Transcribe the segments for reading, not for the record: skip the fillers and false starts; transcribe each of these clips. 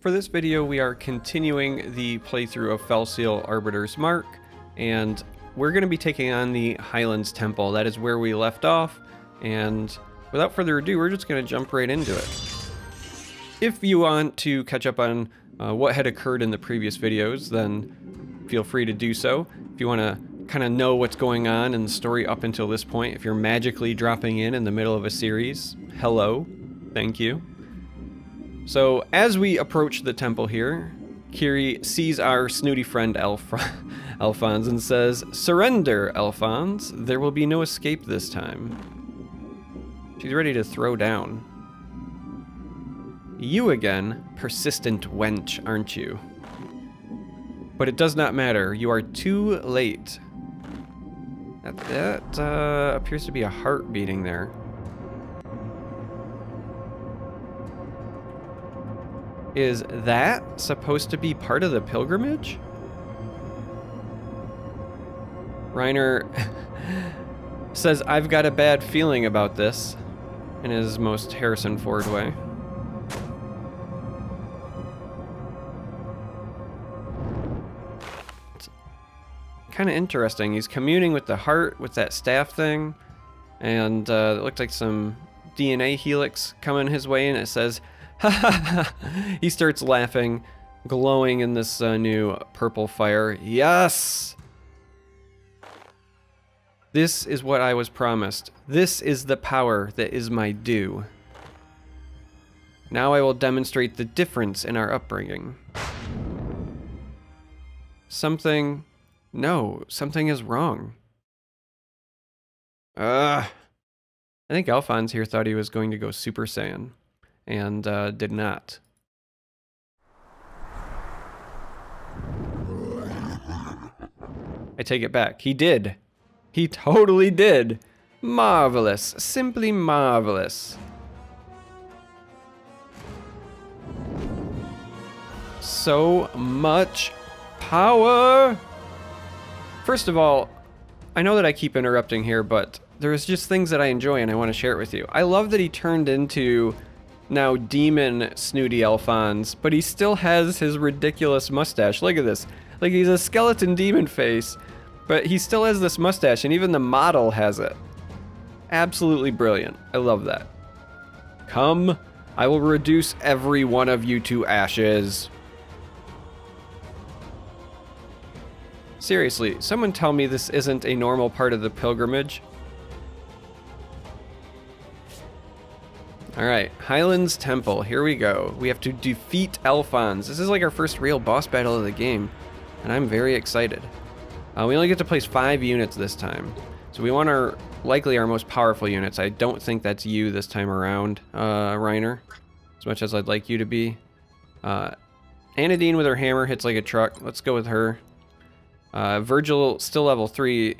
For this video, we are continuing the playthrough of Felseal Arbiter's Mark, and we're going to be taking on the Highlands Temple. That is where we left off, and without further ado, we're just going to jump right into it. If you want to catch up on what had occurred in the previous videos, then feel free to do so. If you want to kind of know what's going on in the story up until this point, if you're magically dropping in the middle of a series, hello, thank you. So as we approach the temple here, Kiri sees our snooty friend Alphonse and says, "Surrender, Alphonse. There will be no escape this time." She's ready to throw down. "You again, persistent wench, aren't you? But it does not matter. You are too late." That appears to be a heart beating there. Is that supposed to be part of the pilgrimage? Reiner says, "I've got a bad feeling about this," in his most Harrison Ford way. It's kind of interesting. He's communing with the heart with that staff thing, and it looked like some DNA helix coming his way, and it says, ha ha ha. He starts laughing, glowing in this new purple fire. Yes! This is what I was promised. This is the power that is my due. Now I will demonstrate the difference in our upbringing. Something is wrong. I think Alphonse here thought he was going to go Super Saiyan, and did not. I take it back. He did. He totally did. Marvelous. Simply marvelous. So much power. First of all, I know that I keep interrupting here, but there's just things that I enjoy and I want to share it with you. I love that he turned into now demon snooty Alphonse, but he still has his ridiculous mustache. Look at this. Like, he's a skeleton demon face, but he still has this mustache, and even the model has it. Absolutely brilliant. I love that. Come, I will reduce every one of you to ashes. Seriously, someone tell me this isn't a normal part of the pilgrimage. Alright, Highlands Temple, here we go. We have to defeat Alphonse. This is like our first real boss battle of the game, and I'm very excited. We only get to place 5 units this time, so we want likely our most powerful units. I don't think that's you this time around, Reiner, as much as I'd like you to be. Anadine with her hammer hits like a truck. Let's go with her. Virgil, still level 3.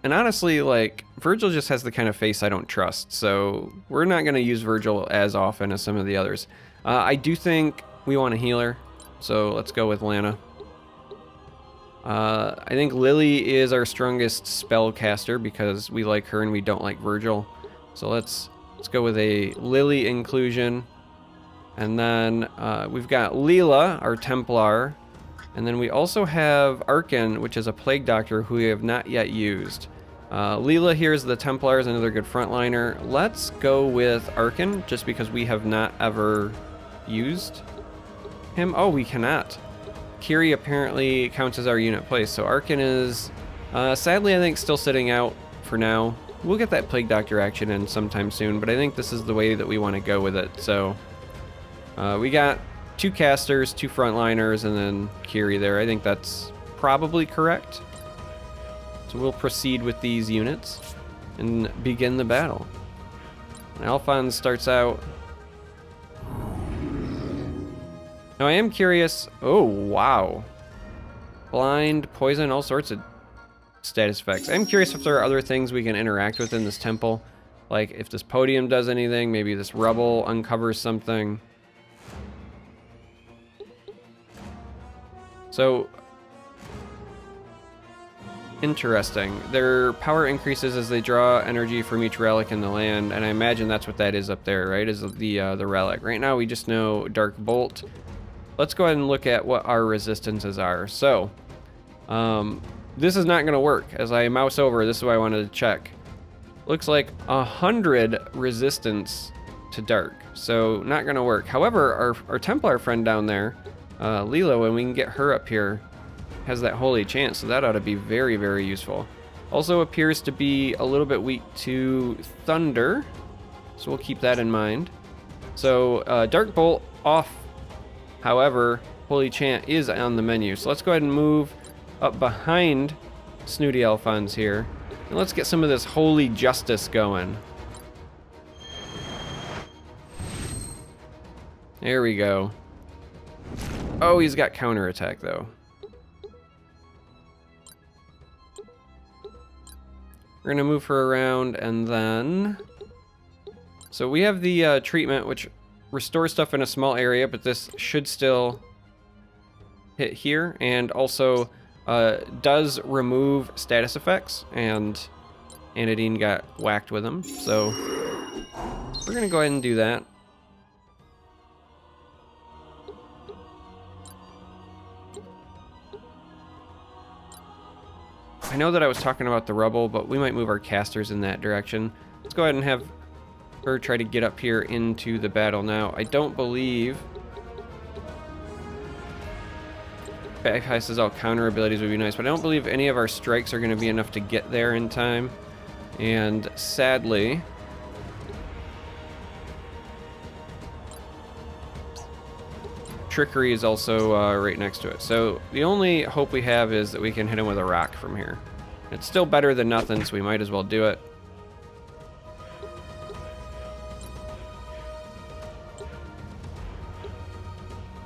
And honestly, like, Virgil just has the kind of face I don't trust, so we're not going to use Virgil as often as some of the others. I do think we want a healer, so let's go with Lana. I think Lily is our strongest spellcaster because we like her and we don't like Virgil. So let's go with a Lily inclusion. And then we've got Leela, our Templar. And then we also have Arkin, which is a Plague Doctor who we have not yet used. Leela here is the Templar, is another good frontliner. Let's go with Arkin, just because we have not ever used him. Oh, we cannot. Kiri apparently counts as our unit place, so Arkin is, sadly, I think, still sitting out for now. We'll get that Plague Doctor action in sometime soon, but I think this is the way that we want to go with it. So we got 2 casters, 2 frontliners, and then Kiri there. I think that's probably correct. So we'll proceed with these units and begin the battle. Alphonse starts out. Now I am curious. Oh, wow. Blind, poison, all sorts of status effects. I'm curious if there are other things we can interact with in this temple. Like if this podium does anything, maybe this rubble uncovers something. So, interesting. Their power increases as they draw energy from each relic in the land, and I imagine that's what that is up there, right? Is the relic. Right now we just know Dark Bolt. let's go ahead and look at what our resistances are. So, this is not going to work. As I mouse over, this is what I wanted to check. Looks like 100 resistance to dark, so not going to work. However, our Templar friend down there, Lilo, when we can get her up here, has that holy chant, so that ought to be very, very useful. Also appears to be a little bit weak to thunder, so we'll keep that in mind. So Dark Bolt off. However, holy chant is on the menu, so let's go ahead and move up behind Snooty Alphonse here, and let's get some of this holy justice going. There we go. Oh, he's got counterattack though. We're gonna move her around, and then... So we have the treatment, which restores stuff in a small area, but this should still hit here, and also does remove status effects, and Anodine got whacked with them, so we're gonna go ahead and do that. I know that I was talking about the rubble, but we might move our casters in that direction. Let's go ahead and have her try to get up here into the battle now. I don't believe... Backpass says all counter abilities would be nice, but I don't believe any of our strikes are going to be enough to get there in time. And sadly... Trickery is also right next to it. So the only hope we have is that we can hit him with a rock from here. It's still better than nothing, so we might as well do it.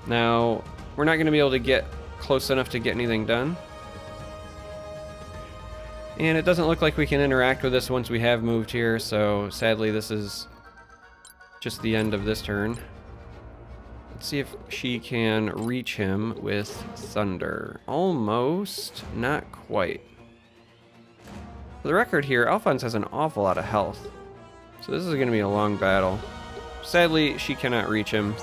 Now, we're not going to be able to get close enough to get anything done. And it doesn't look like we can interact with this once we have moved here, so sadly this is just the end of this turn. Let's see if she can reach him with thunder. Almost, not quite. For the record here, Alphonse has an awful lot of health, so this is going to be a long battle. Sadly, she cannot reach him.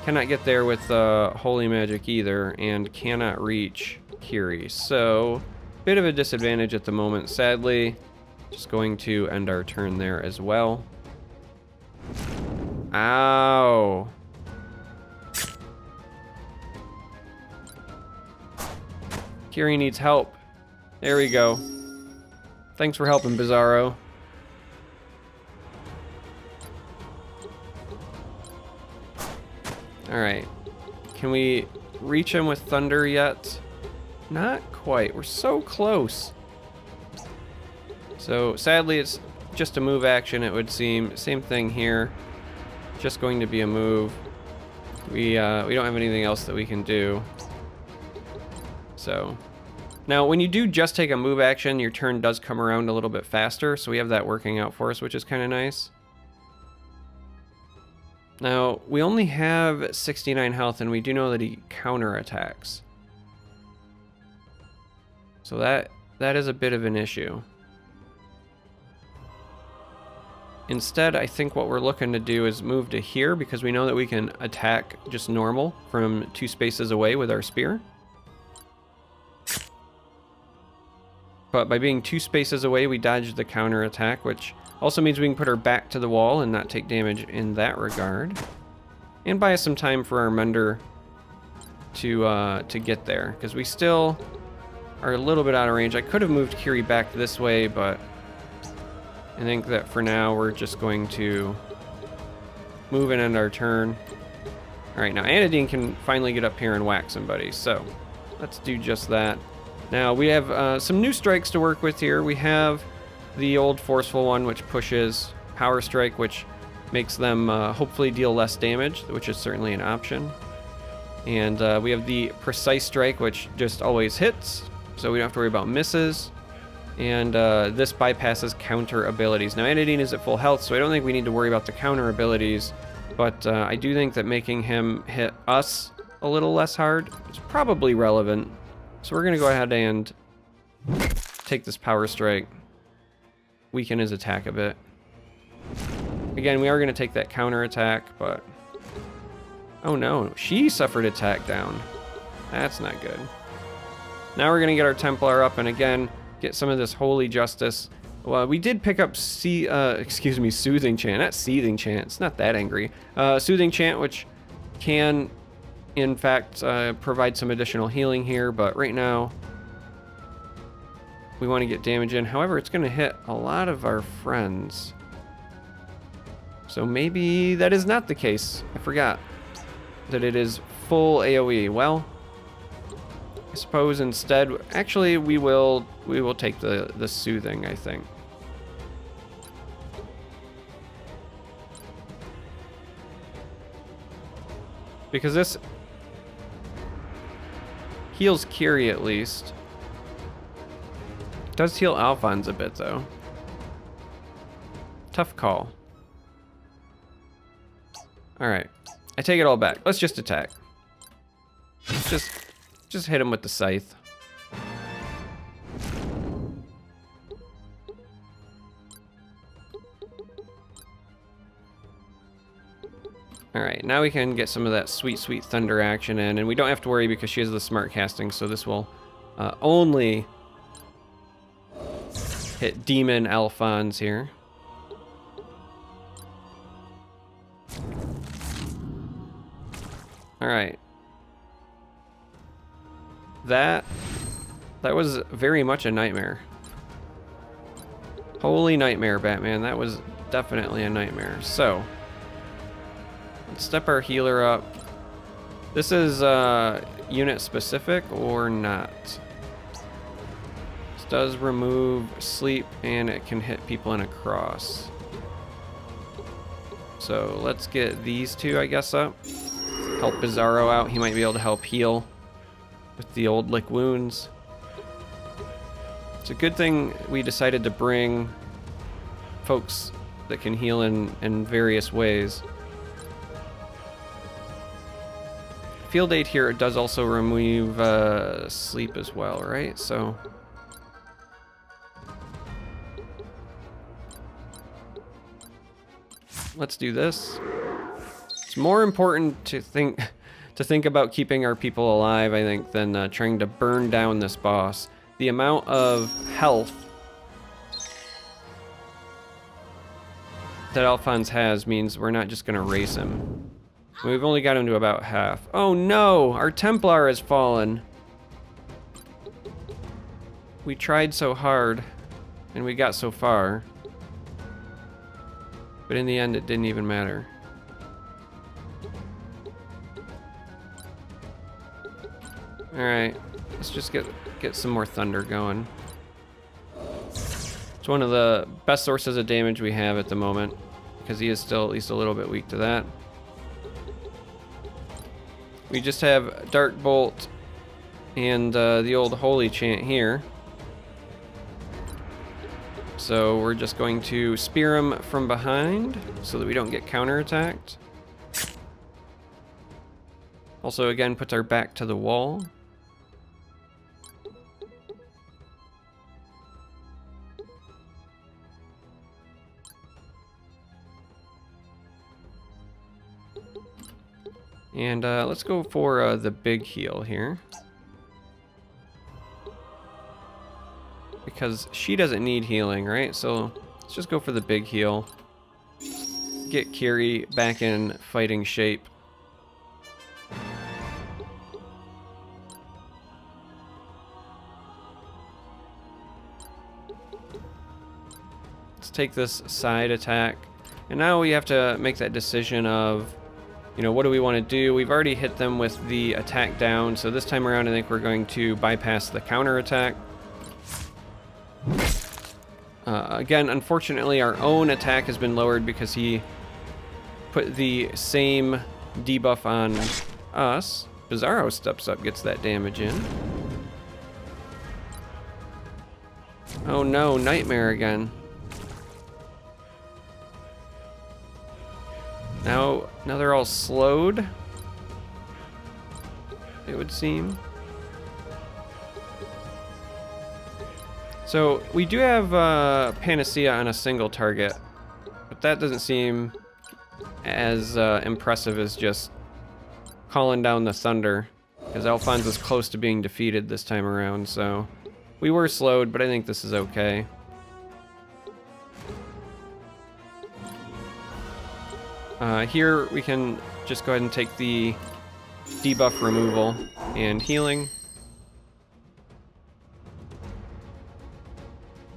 Cannot get there with holy magic either, and cannot reach Kiri. So, bit of a disadvantage at the moment, sadly. Just going to end our turn there as well. Ow. Kiri needs help. There we go. Thanks for helping, Bizarro. Alright. Can we reach him with thunder yet? Not quite. We're so close. So, sadly, it's just a move action, it would seem. Same thing here. Just going to be a move. We don't have anything else that we can do. So, now when you do just take a move action, your turn does come around a little bit faster, so we have that working out for us, which is kind of nice. Now, we only have 69 health, and we do know that he counterattacks. So that is a bit of an issue. Instead, I think what we're looking to do is move to here, because we know that we can attack just normal from 2 spaces away with our spear. But by being 2 spaces away, we dodge the counter attack, which also means we can put her back to the wall and not take damage in that regard. And buy us some time for our Mender to get there, because we still are a little bit out of range. I could have moved Kiri back this way, but I think that for now we're just going to move and end our turn. Alright, now Anodine can finally get up here and whack somebody, so let's do just that. Now we have some new strikes to work with here. We have the old forceful one, which pushes Power Strike, which makes them hopefully deal less damage, which is certainly an option. And we have the Precise Strike, which just always hits, so we don't have to worry about misses. And this bypasses counter abilities. Now Anodine is at full health, so I don't think we need to worry about the counter abilities, but I do think that making him hit us a little less hard is probably relevant. So we're going to go ahead and take this Power Strike, weaken his attack a bit. Again, we are going to take that counter attack, but Oh no, she suffered attack down. That's not good. Now we're gonna get our Templar up and again, get some of this holy justice. Well, we did pick up Soothing Chant, not Seething Chant, it's not that angry. Soothing Chant, which can, in fact, provide some additional healing here, but right now, we want to get damage in. However, it's gonna hit a lot of our friends. So maybe that is not the case. I forgot that it is full AoE. Well, I suppose instead, actually, we will take the Soothing, I think. Because this heals Kiri at least. It does heal Alphonse a bit though. Tough call. Alright. I take it all back. Let's just attack. Let's just hit him with the scythe. Alright, now we can get some of that sweet, sweet thunder action in, and we don't have to worry because she has the smart casting, so this will only hit Demon Alphonse here. Alright. That was very much a nightmare. Holy nightmare, Batman. That was definitely a nightmare. So, let's step our healer up. This is unit specific or not? This does remove sleep and it can hit people in a cross. So let's get these two, I guess, up. Help Bizarro out. He might be able to help heal with the old lick wounds. It's a good thing we decided to bring folks that can heal in various ways. Field aid here does also remove sleep as well, right? So let's do this. It's more important to think about keeping our people alive, I think, than trying to burn down this boss. The amount of health that Alphonse has means we're not just gonna race him. We've only got him to about half. Oh no, our Templar has fallen. We tried so hard, and we got so far. But in the end, it didn't even matter. Alright, let's just get some more thunder going. It's one of the best sources of damage we have at the moment, because he is still at least a little bit weak to that. We just have Dark Bolt and the old Holy Chant here. So we're just going to spear him from behind so that we don't get counterattacked. Also, again, puts our back to the wall. And let's go for the big heal here. Because she doesn't need healing, right? So let's just go for the big heal. Get Kiri back in fighting shape. Let's take this side attack. And now we have to make that decision of, you know, what do we want to do? We've already hit them with the attack down, so this time around I think we're going to bypass the counter attack. Again, unfortunately, our own attack has been lowered because he put the same debuff on us. Bizarro steps up, gets that damage in. Oh no, Nightmare again. Now they're all slowed, it would seem. So we do have Panacea on a single target, but that doesn't seem as impressive as just calling down the thunder, because Alphonse is close to being defeated this time around, so we were slowed, but I think this is okay. Here we can just go ahead and take the debuff removal and healing.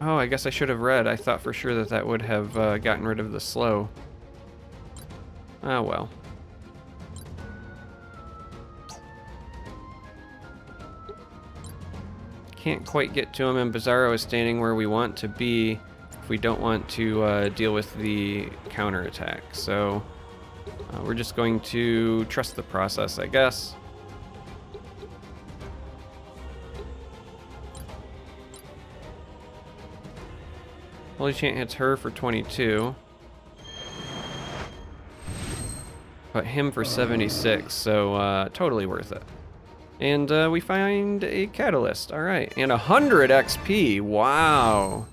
Oh, I guess I should have read. I thought for sure that that would have gotten rid of the slow. Ah, well. Can't quite get to him, and Bizarro is standing where we want to be if we don't want to deal with the counterattack. So we're just going to trust the process, I guess. Holy Chant hits her for 22. But him for 76, so totally worth it. And we find a catalyst, all right. And 100 XP, wow.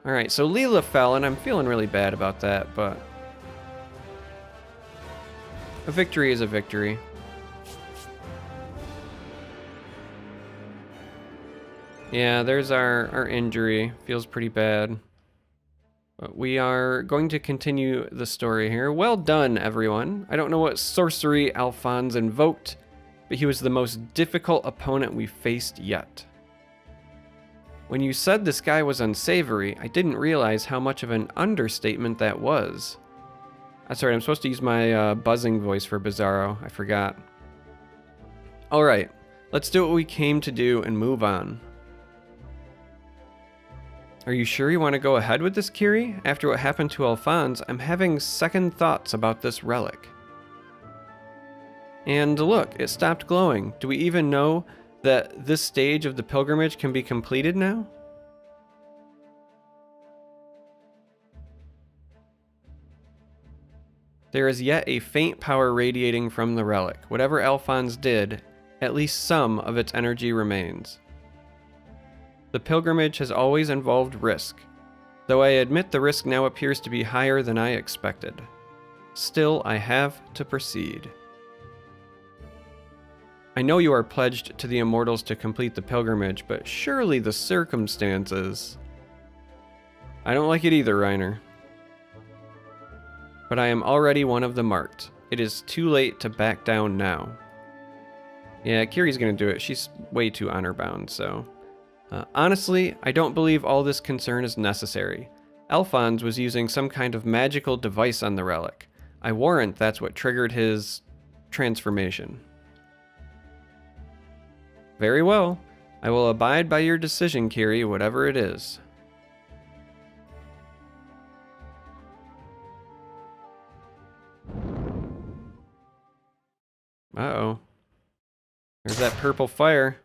All right, so Leela fell, and I'm feeling really bad about that, but a victory is a victory. Yeah, there's our injury. Feels pretty bad. But we are going to continue the story here. Well done, everyone. I don't know what sorcery Alphonse invoked, but he was the most difficult opponent we faced yet. When you said this guy was unsavory, I didn't realize how much of an understatement that was. That's right, I'm supposed to use my buzzing voice for Bizarro. I forgot. All right, let's do what we came to do and move on. Are you sure you want to go ahead with this, Kiri? After what happened to Alphonse, I'm having second thoughts about this relic. And look, it stopped glowing. Do we even know that this stage of the pilgrimage can be completed now? There is yet a faint power radiating from the relic. Whatever Alphonse did, at least some of its energy remains. The pilgrimage has always involved risk, though I admit the risk now appears to be higher than I expected. Still, I have to proceed. I know you are pledged to the immortals to complete the pilgrimage, but surely the circumstances... I don't like it either, Reiner. But I am already one of the marked. It is too late to back down now. Yeah, Kiri's gonna do it. She's way too honor-bound, so... honestly, I don't believe all this concern is necessary. Alphonse was using some kind of magical device on the relic. I warrant that's what triggered his transformation. Very well. I will abide by your decision, Kiri, whatever it is. Uh-oh. There's that purple fire.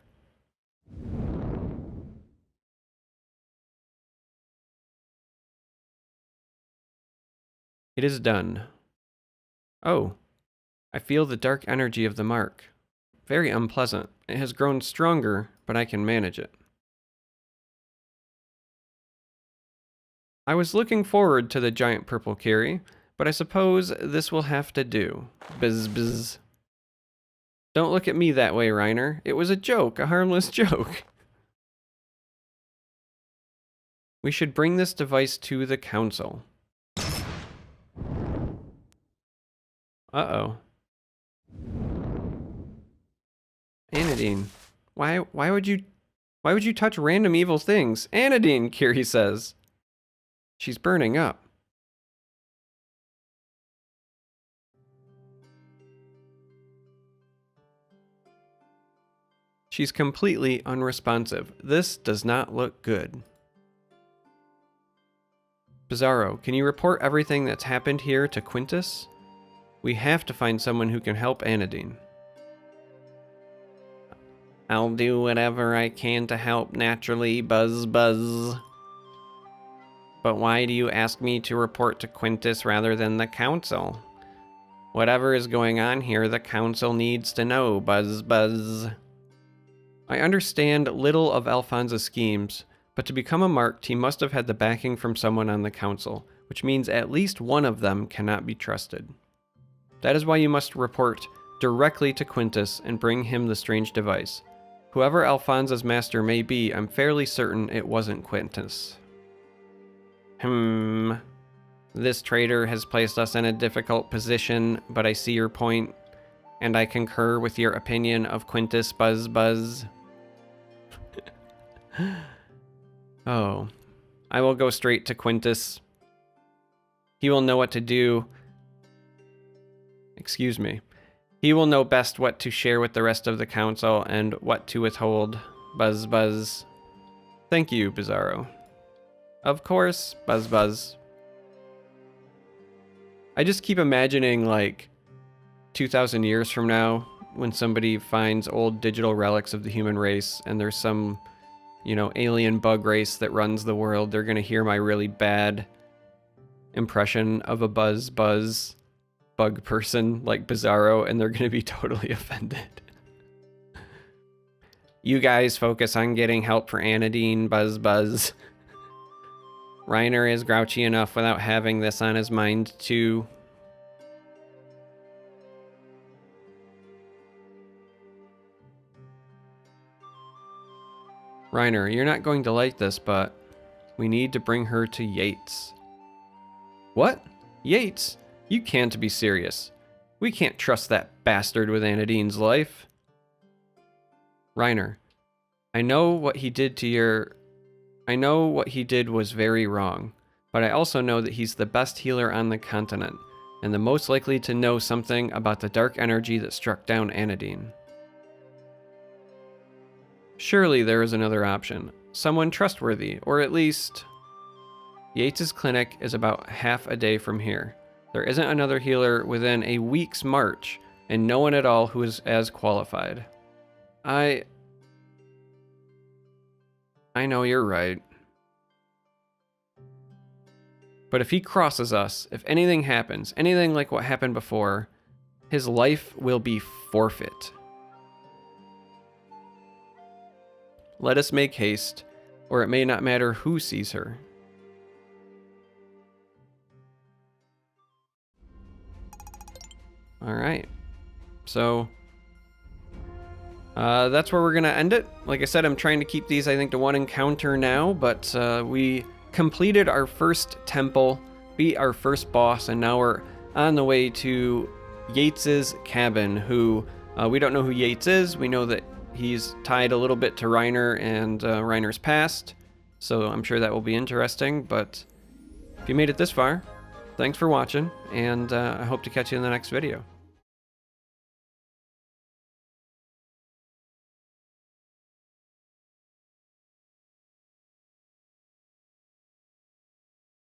It is done. Oh, I feel the dark energy of the mark. Very unpleasant. It has grown stronger, but I can manage it. I was looking forward to the giant purple Kiri, but I suppose this will have to do. Bizz bizz. Don't look at me that way, Reiner. It was a joke, a harmless joke. We should bring this device to the council. Uh-oh. Anodine. Why would you touch random evil things? Anodine, Kiri says. She's burning up. She's completely unresponsive. This does not look good. Bizarro, can you report everything that's happened here to Quintus? We have to find someone who can help Anodine. I'll do whatever I can to help, naturally, Buzz Buzz. But why do you ask me to report to Quintus rather than the council? Whatever is going on here, the council needs to know, Buzz Buzz. I understand little of Alphonse's schemes, but to become a marked, he must have had the backing from someone on the council, which means at least one of them cannot be trusted. That is why you must report directly to Quintus and bring him the strange device. Whoever Alfonsa's master may be, I'm fairly certain it wasn't Quintus. This traitor has placed us in a difficult position, but I see your point, and I concur with your opinion of Quintus Buzz Buzz. Oh, I will go straight to Quintus. He will know what to do. Excuse me. He will know best what to share with the rest of the council and what to withhold. Buzz Buzz. Thank you, Bizarro. Of course, Buzz Buzz. I just keep imagining, like, 2,000 years from now, when somebody finds old digital relics of the human race and there's some, you know, alien bug race that runs the world, they're gonna hear my really bad impression of a Buzz Buzz bug person like Bizarro, and they're gonna be totally offended. You guys focus on getting help for Anodine, Buzz Buzz. Reiner is grouchy enough without having this on his mind too. Reiner, you're not going to like this, but we need to bring her to Yates. What? Yates? You can't be serious. We can't trust that bastard with Anodine's life. Reiner, I know what he did was very wrong, but I also know that he's the best healer on the continent, and the most likely to know something about the dark energy that struck down Anodine. Surely there is another option. Someone trustworthy, or at least... Yates's clinic is about half a day from here. There isn't another healer within a week's march, and no one at all who is as qualified. I know you're right. But if he crosses us, if anything happens, anything like what happened before, his life will be forfeit. Let us make haste, or it may not matter who sees her. Alright. So, that's where we're going to end it. Like I said, I'm trying to keep these, I think, to one encounter now, but we completed our first temple, beat our first boss, and now we're on the way to Yates's cabin, who, we don't know who Yates is. We know that he's tied a little bit to Reiner and Reiner's past, so I'm sure that will be interesting, but if you made it this far, thanks for watching, and I hope to catch you in the next video.